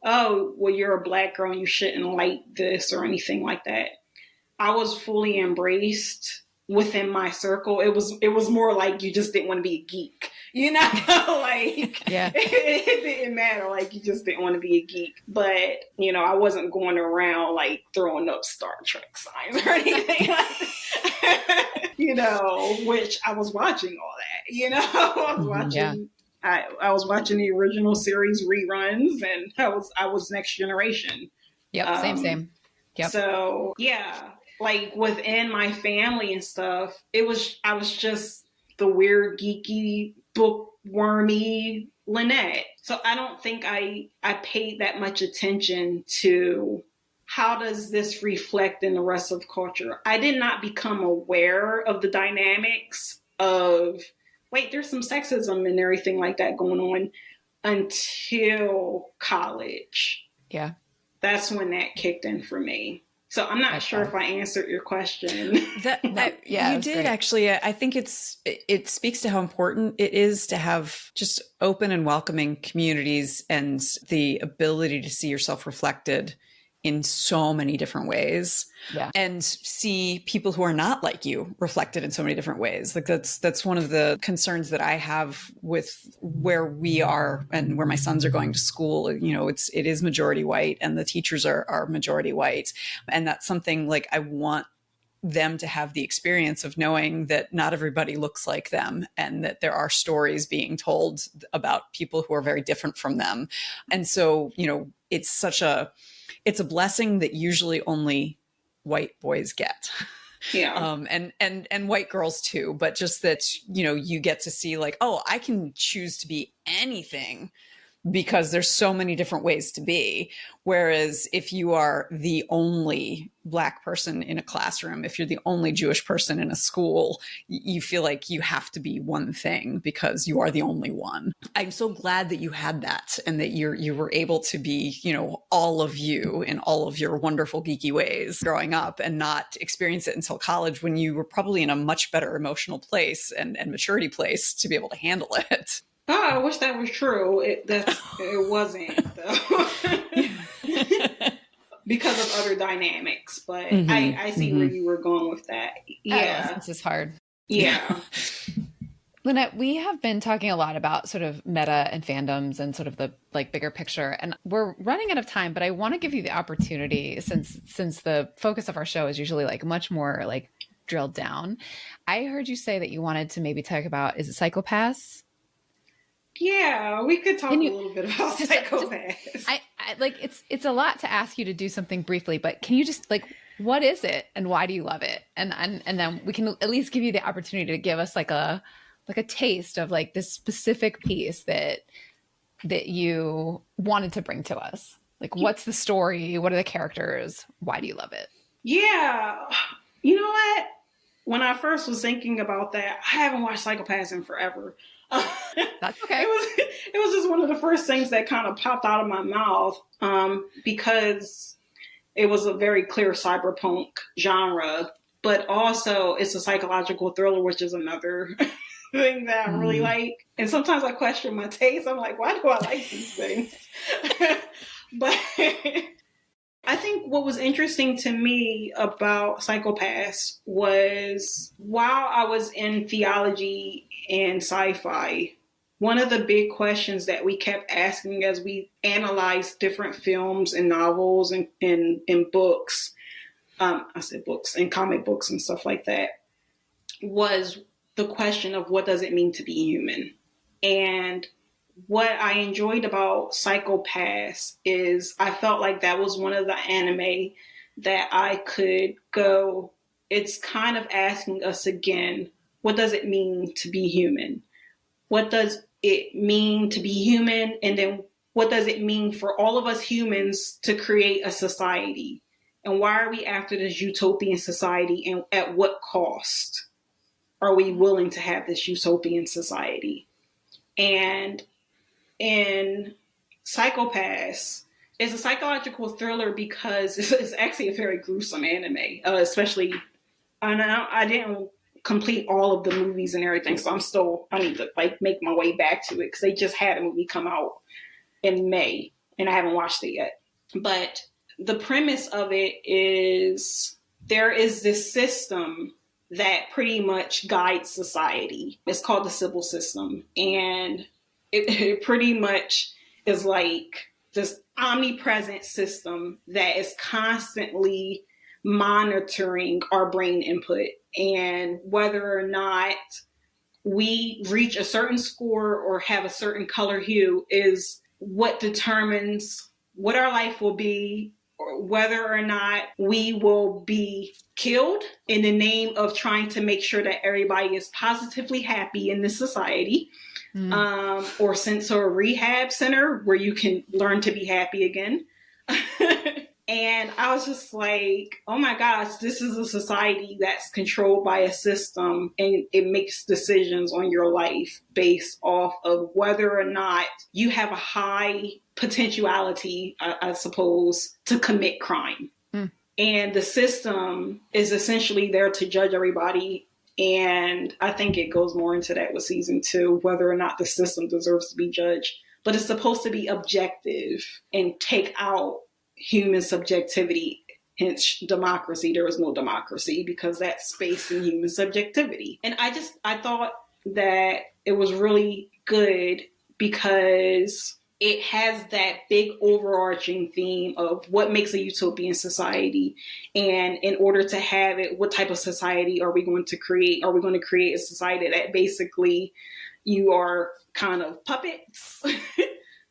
S3: oh, well, you're a Black girl and you shouldn't like this or anything like that. I was fully embraced within my circle. It was more like you just didn't want to be a geek, you know, like
S2: Yeah.
S3: it didn't matter. Like you just didn't want to be a geek, but you know, I wasn't going around like throwing up Star Trek signs or anything like that, you know, which I was watching all that, you know, I was watching, I was watching the original series reruns, and I was Next Generation.
S2: Yep. Same. Yep.
S3: So yeah, like within my family and stuff, I was just the weird, geeky, bookwormy Lynette. So I don't think I paid that much attention to how does this reflect in the rest of culture. I did not become aware of the dynamics of, wait, there's some sexism and everything like that going on until college.
S2: Yeah.
S3: That's when that kicked in for me. So I'm not sure if I answered your question.
S1: You did actually. I think it speaks to how important it is to have just open and welcoming communities and the ability to see yourself reflected in so many different ways, and see people who are not like you reflected in so many different ways. Like that's one of the concerns that I have with where we are and where my sons are going to school. You know, it is majority white, and the teachers are majority white, and that's something like I want them to have the experience of knowing that not everybody looks like them, and that there are stories being told about people who are very different from them. And so, you know, it's a blessing that usually only white boys get.
S3: Yeah.
S1: And white girls too, but just that, you know, you get to see like, oh, I can choose to be anything because there's so many different ways to be. Whereas if you are the only Black person in a classroom, if you're the only Jewish person in a school, you feel like you have to be one thing because you are the only one. I'm so glad that you had that, and that you were able to be, you know, all of you in all of your wonderful geeky ways growing up, and not experience it until college, when you were probably in a much better emotional place and maturity place to be able to handle it.
S3: Oh, I wish that was true. It wasn't, though. Because of other dynamics. But I see where you were going with that. Yeah.
S2: This is hard.
S3: Yeah.
S2: Lynette, we have been talking a lot about sort of meta and fandoms and sort of the like bigger picture, and we're running out of time, but I want to give you the opportunity, since the focus of our show is usually like much more like drilled down. I heard you say that you wanted to maybe talk about, is it psychopaths?
S3: Yeah, we could talk a little bit about psychopaths.
S2: I like it's a lot to ask you to do something briefly, but can you just like, what is it and why do you love it? And then we can at least give you the opportunity to give us like a taste of like this specific piece that you wanted to bring to us. Like, what's the story? What are the characters? Why do you love it?
S3: Yeah. You know what? When I first was thinking about that, I haven't watched Psychopaths in forever.
S2: That's okay.
S3: It was just one of the first things that kind of popped out of my mouth, because it was a very clear cyberpunk genre, but also it's a psychological thriller, which is another thing that I really like. And sometimes I question my taste. I'm like, why do I like these things? But I think what was interesting to me about Psychopaths was, while I was in theology and sci-fi, one of the big questions that we kept asking as we analyzed different films and novels and books, I said books and comic books and stuff like that, was the question of what does it mean to be human? And what I enjoyed about Psychopaths is I felt like that was one of the anime that I could go, it's kind of asking us again, what does it mean to be human? What does it mean to be human? And then what does it mean for all of us humans to create a society? And why are we after this utopian society? And at what cost are we willing to have this utopian society? And in Psychopaths, it's a psychological thriller because it's actually a very gruesome anime, especially, and I didn't complete all of the movies and everything, so I need to like make my way back to it because they just had a movie come out in May and I haven't watched it yet. But the premise of it is there is this system that pretty much guides society. It's called the civil system. And it pretty much is like this omnipresent system that is constantly monitoring our brain input, and whether or not we reach a certain score or have a certain color hue is what determines what our life will be, or whether or not we will be killed in the name of trying to make sure that everybody is positively happy in this society, or sent to a rehab center where you can learn to be happy again. And I was just like, oh my gosh, this is a society that's controlled by a system, and it makes decisions on your life based off of whether or not you have a high potentiality, I suppose, to commit crime. And the system is essentially there to judge everybody. And I think it goes more into that with season 2, whether or not the system deserves to be judged. But it's supposed to be objective and take out human subjectivity, hence democracy. There is no democracy because that's space in human subjectivity. And I thought that it was really good because it has that big overarching theme of what makes a utopian society. And in order to have it, what type of society are we going to create? Are we going to create a society that basically you are kind of puppets?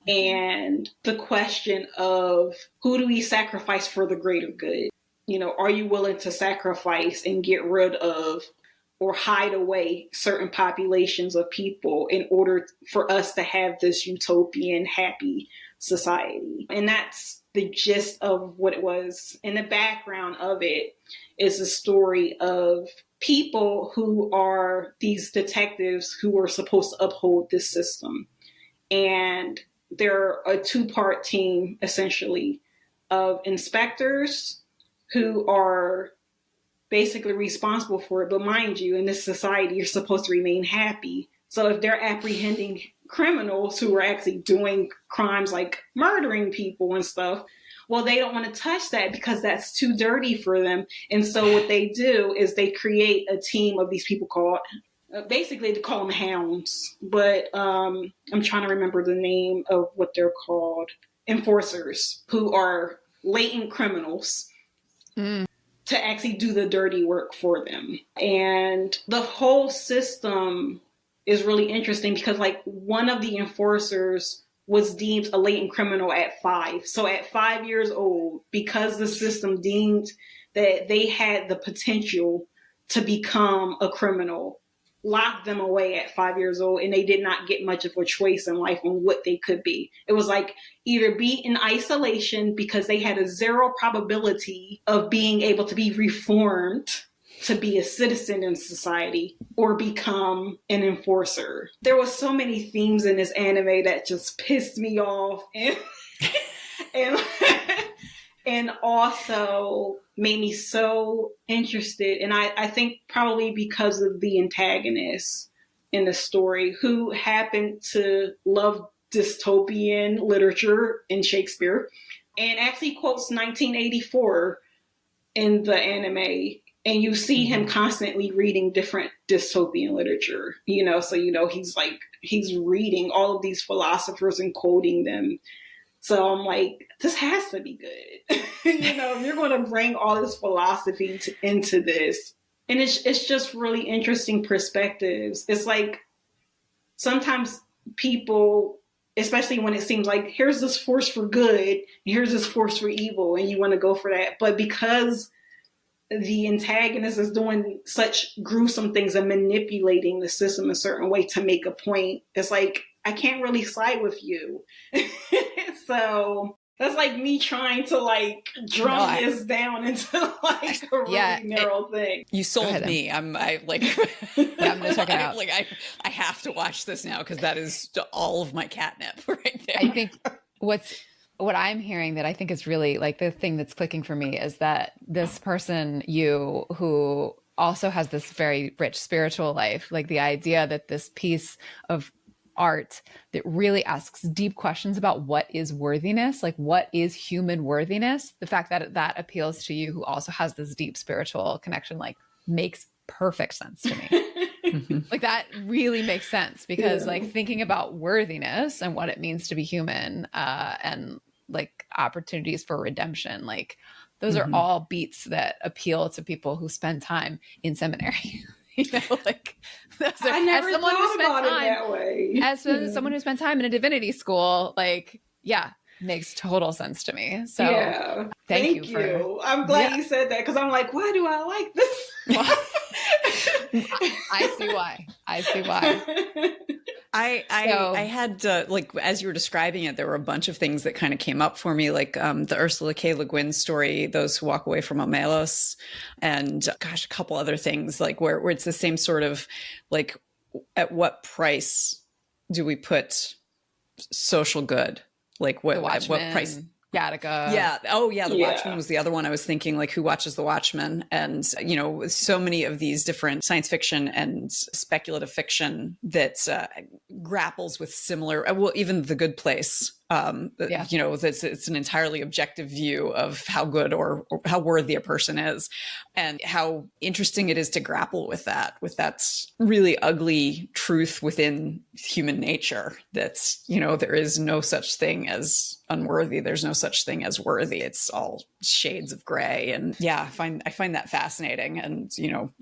S3: And the question of who do we sacrifice for the greater good? You know, are you willing to sacrifice and get rid of or hide away certain populations of people in order for us to have this utopian, happy society? And that's the gist of what it was. In the background of it is a story of people who are these detectives who are supposed to uphold this system. And they're a 2-part team, essentially, of inspectors who are basically responsible for it. But mind you, in this society, you're supposed to remain happy. So if they're apprehending criminals who are actually doing crimes like murdering people and stuff, well, they don't want to touch that because that's too dirty for them. And so what they do is they create a team of these people called, basically they call them hounds, but I'm trying to remember the name of what they're called. Enforcers, who are latent criminals to actually do the dirty work for them. And the whole system is really interesting because like one of the enforcers was deemed a latent criminal at 5. So at 5 years old, because the system deemed that they had the potential to become a criminal, locked them away at 5 years old, and they did not get much of a choice in life on what they could be. It was like either be in isolation because they had a 0 probability of being able to be reformed to be a citizen in society or become an enforcer. There was so many themes in this anime that just pissed me off and also made me so interested. And I think probably because of the antagonist in the story, who happened to love dystopian literature in Shakespeare and actually quotes 1984 in the anime. And you see him constantly reading different dystopian literature, you know, so, you know, he's reading all of these philosophers and quoting them. So I'm like, this has to be good. You know, if you're going to bring all this philosophy into this. And it's just really interesting perspectives. It's like sometimes people, especially when it seems like here's this force for good, and here's this force for evil, and you want to go for that. But because the antagonist is doing such gruesome things and manipulating the system a certain way to make a point, it's like, I can't really side with you. So that's like me trying to like drum this down into like a really narrow thing.
S1: You sold me. I'm gonna check it out. I have to watch this now because that is all of my catnip right there.
S2: I think what I'm hearing that I think is really like the thing that's clicking for me is that this person, who also has this very rich spiritual life, like the idea that this piece of art that really asks deep questions about what is worthiness, like what is human worthiness, the fact that that appeals to you who also has this deep spiritual connection, like makes perfect sense to me. Like that really makes sense because like thinking about worthiness and what it means to be human, and like opportunities for redemption, like those are all beats that appeal to people who spend time in seminary. Like those are,
S3: I never thought about it that way.
S2: As someone who spent time in a divinity school, like, yeah, makes total sense to me. So
S3: yeah, thank you. I'm glad you said that because I'm like, why do I like this?
S2: I see why.
S1: I had like as you were describing it, there were a bunch of things that kind of came up for me, like the Ursula K. Le Guin story, "Those Who Walk Away from Umlaut," and gosh, a couple other things like where it's the same sort of like, at what price do we put social good? Like at what price?
S2: Gattaca.
S1: Yeah. Oh, yeah. The Watchmen was the other one I was thinking, like, who watches The Watchmen? And, you know, so many of these different science fiction and speculative fiction that grapples with similar, well, even The Good Place. You know, it's an entirely objective view of how good or how worthy a person is, and how interesting it is to grapple with that really ugly truth within human nature. That's, you know, there is no such thing as unworthy. There's no such thing as worthy. It's all shades of gray. And yeah, I find that fascinating, and, you know,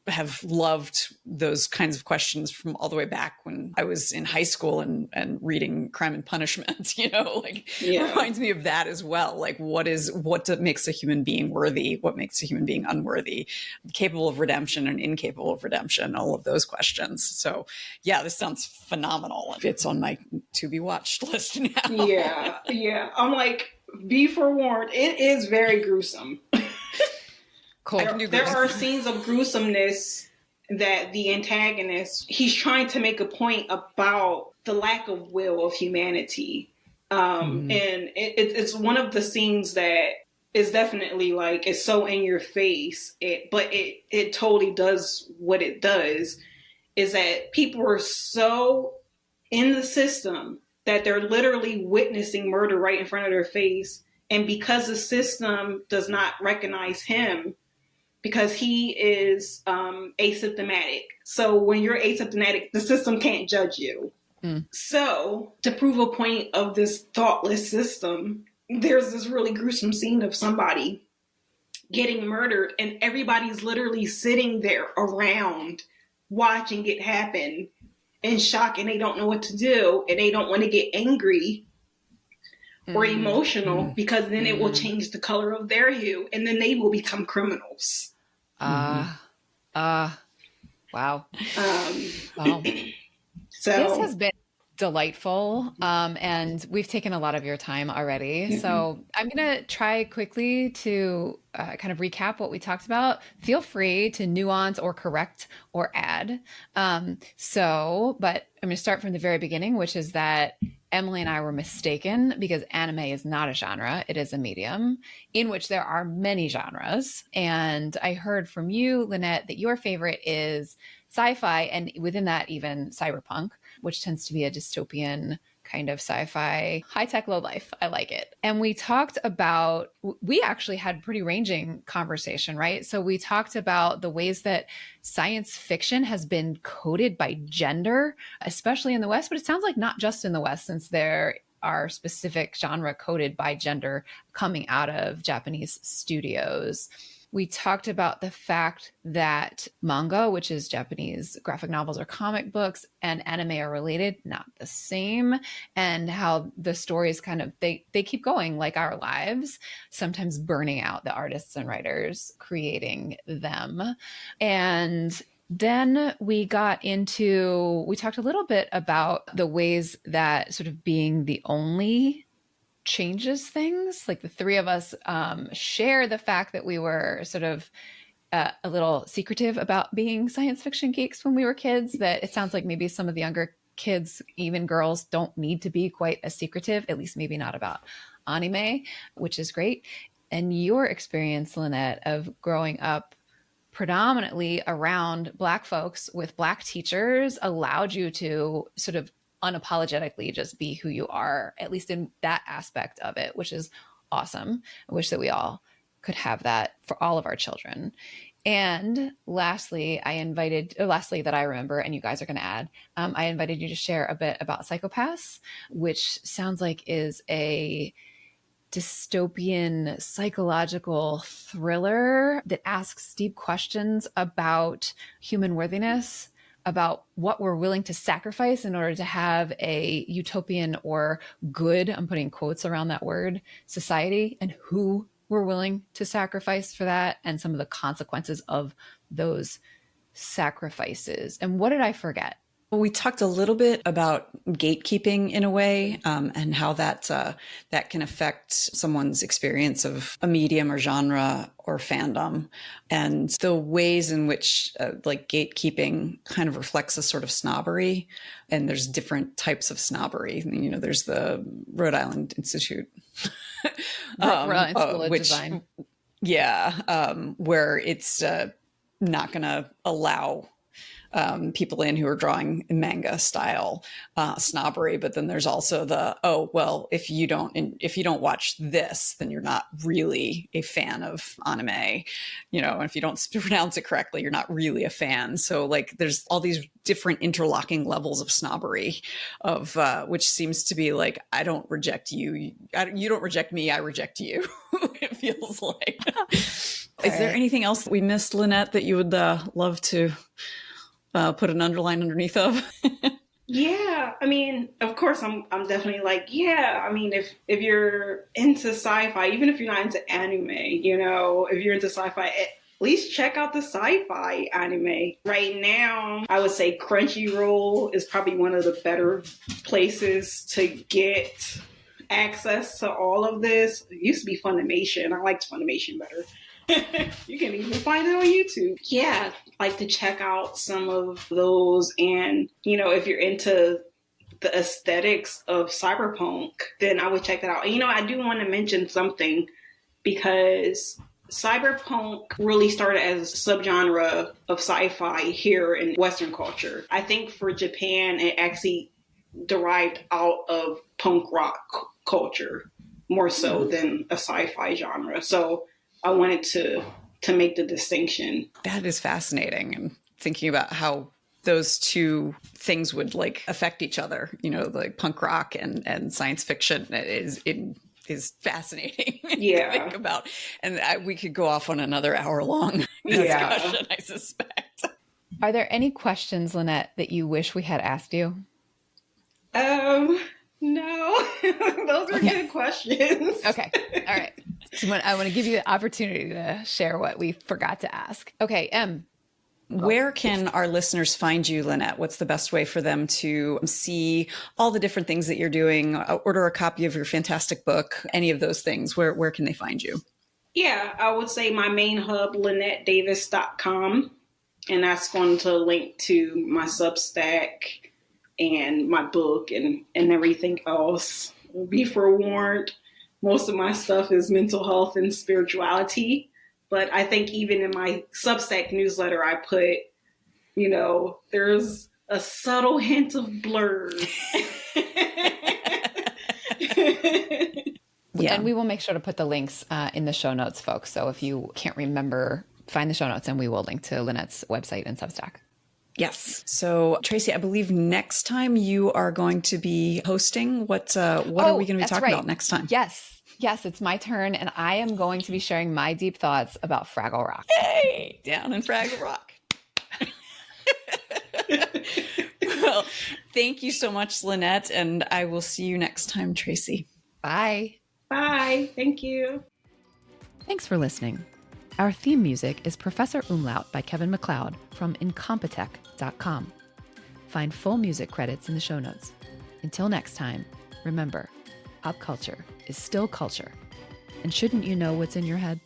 S1: have loved those kinds of questions from all the way back when I was in high school and reading Crime and Punishment, you know, like reminds me of that as well. Like what makes a human being worthy? What makes a human being unworthy, capable of redemption and incapable of redemption, all of those questions. So yeah, this sounds phenomenal. It's on my to be watched list now.
S3: Yeah. I'm like, be forewarned. It is very gruesome.
S2: Cool.
S3: There are scenes of gruesomeness that the antagonist, he's trying to make a point about the lack of will of humanity. And it's one of the scenes that is definitely like, it's so in your face, but it totally does what it does, is that people are so in the system that they're literally witnessing murder right in front of their face. And because the system does not recognize him, because he is asymptomatic. So when you're asymptomatic, the system can't judge you. So to prove a point of this thoughtless system, there's this really gruesome scene of somebody getting murdered, and everybody's literally sitting there around watching it happen in shock, and they don't know what to do, and they don't want to get angry or emotional because then it will change the color of their hue, and then they will become criminals.
S2: Wow. Wow.
S3: So
S2: this has been delightful. And we've taken a lot of your time already. So I'm going to try quickly to kind of recap what we talked about. Feel free to nuance or correct or add. But I'm going to start from the very beginning, which is that Emily and I were mistaken because anime is not a genre. It is a medium in which there are many genres. And I heard from you, Lynette, that your favorite is sci-fi, and within that, even cyberpunk, which tends to be a dystopian kind of sci-fi, high-tech, low-life. I like it. And we actually had pretty ranging conversation, right? So we talked about the ways that science fiction has been coded by gender, especially in the West, but it sounds like not just in the West, since there are specific genre coded by gender coming out of Japanese studios. We talked about the fact that manga, which is Japanese graphic novels or comic books, and anime are related, not the same, and how the stories kind of, they keep going like our lives, sometimes burning out the artists and writers creating them. And then we talked a little bit about the ways that sort of being the only changes things. Like the three of us share the fact that we were sort of a little secretive about being science fiction geeks when we were kids, that it sounds like maybe some of the younger kids, even girls, don't need to be quite as secretive, at least maybe not about anime, which is great. And your experience, Lynette, of growing up predominantly around Black folks with Black teachers allowed you to sort of unapologetically just be who you are, at least in that aspect of it, which is awesome. I wish that we all could have that for all of our children. And lastly, that I remember, and you guys are going to add, I invited you to share a bit about Psychopaths, which sounds like is a dystopian psychological thriller that asks deep questions about human worthiness, about what we're willing to sacrifice in order to have a utopian or good, I'm putting quotes around that word, society, and who we're willing to sacrifice for that, and some of the consequences of those sacrifices. And what did I forget?
S1: Well, we talked a little bit about gatekeeping in a way, and how that can affect someone's experience of a medium or genre or fandom, and the ways in which like gatekeeping kind of reflects a sort of snobbery. And there's different types of snobbery. You know, there's the Rhode Island Institute,
S2: Rhode Island School of Design.
S1: Yeah, where it's not going to allow people in who are drawing manga style snobbery. But then there's also the, oh, well, if you don't watch this, then you're not really a fan of anime, you know, and if you don't pronounce it correctly, you're not really a fan. So like there's all these different interlocking levels of snobbery of which seems to be like, I don't reject you. You don't reject me. I reject you. It feels like. Is there anything else that we missed, Lynette, that you would love to put an underline underneath of?
S3: Yeah, I mean, of course, I'm definitely like, yeah. I mean, if you're into sci-fi, even if you're not into anime, you know, if you're into sci-fi, at least check out the sci-fi anime. Right now, I would say Crunchyroll is probably one of the better places to get access to all of this. It used to be Funimation. I liked Funimation better. You can even find it on YouTube. Yeah, like to check out some of those. And, you know, if you're into the aesthetics of cyberpunk, then I would check that out. And, you know, I do want to mention something, because cyberpunk really started as a subgenre of sci-fi here in Western culture. I think for Japan, it actually derived out of punk rock culture more so than a sci-fi genre. So I wanted to make the distinction.
S1: That is fascinating. And thinking about how those two things would like affect each other, you know, like punk rock and science fiction is fascinating.
S3: Yeah.
S1: To think about. And we could go off on another hour-long discussion, I suspect.
S2: Are there any questions, Lynette, that you wish we had asked you?
S3: No. Those were good questions.
S2: Okay. All right. So I want to give you the opportunity to share what we forgot to ask. Okay,
S1: Where can our listeners find you, Lynette? What's the best way for them to see all the different things that you're doing, order a copy of your fantastic book, any of those things? Where can they find you?
S3: Yeah, I would say my main hub, LynetteDavis.com. And that's going to link to my Substack and my book and everything else. Be forewarned, most of my stuff is mental health and spirituality. But I think even in my Substack newsletter, I put, you know, there's a subtle hint of Blerd.
S2: Yeah. And we will make sure to put the links in the show notes, folks. So if you can't remember, find the show notes and we will link to Lynette's website and Substack.
S1: Yes. So Tracie, I believe next time you are going to be hosting. What are we going to be talking about next time?
S2: Yes, it's my turn, and I am going to be sharing my deep thoughts about Fraggle Rock.
S1: Hey, down in Fraggle Rock. Well, thank you so much, Lynette, and I will see you next time, Tracie.
S2: Bye.
S3: Bye. Thank you.
S2: Thanks for listening. Our theme music is Professor Umlaut by Kevin MacLeod from Incompetech.com. Find full music credits in the show notes. Until next time, remember, pop culture is still culture. And shouldn't you know what's in your head?